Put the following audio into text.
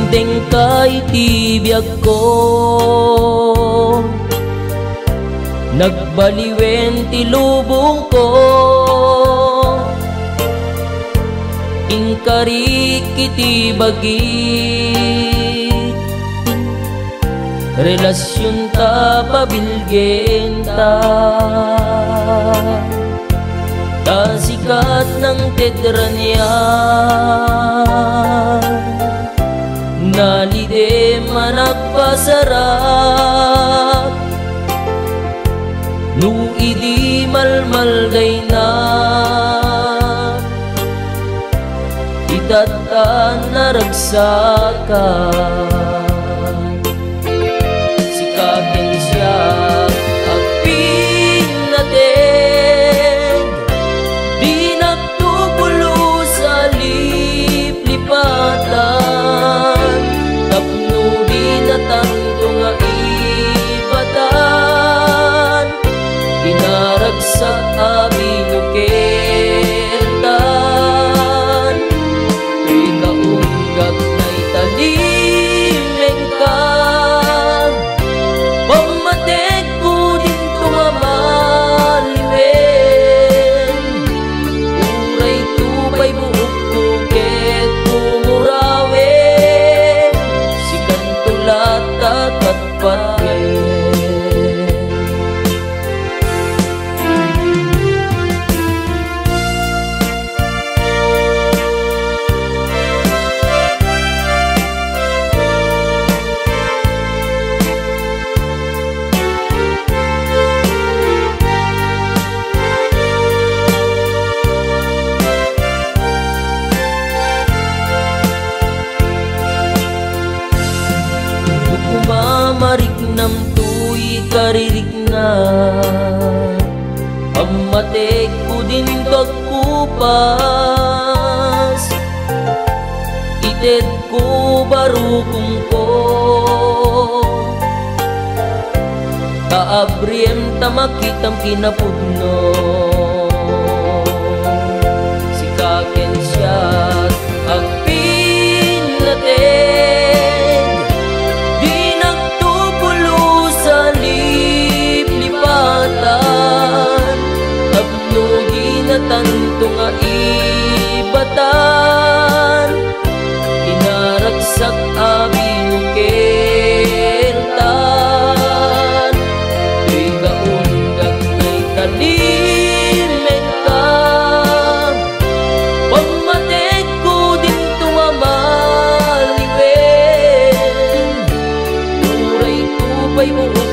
Ding kay tibiyag ko, nagbaliwen ti lubong ko, ingkari kiti bagi, relasyon ta pabilgen ta. Sikat ng tedranya, nalide managpasarap, nu idi malmalday na, itatan naragsakan. Sikakin siya agpin natin, di nagtubulo sa liplipatan, tapno di natanto nga ibatan, kinaragsak abinukeltan. Ikaunggag na italimeng ka, pamatek ko din tumamaliwen, uray tubay buok tuket tumurawen, sikan tulat at patpatgayen. Mamarik nam tuy karirik na, pamatek ko din kagkupas, ited ko barukong ko, kaabriem tamakitam kinapudno. Sikaken siya agpin natin, di nagtubulo sa liplipatan, tapno di natanto nga ibatan, kinaragsak abinukeltan. Tuy kaunggag na italimen ka, pamatek ko din tumamaliwen, uray tubay buok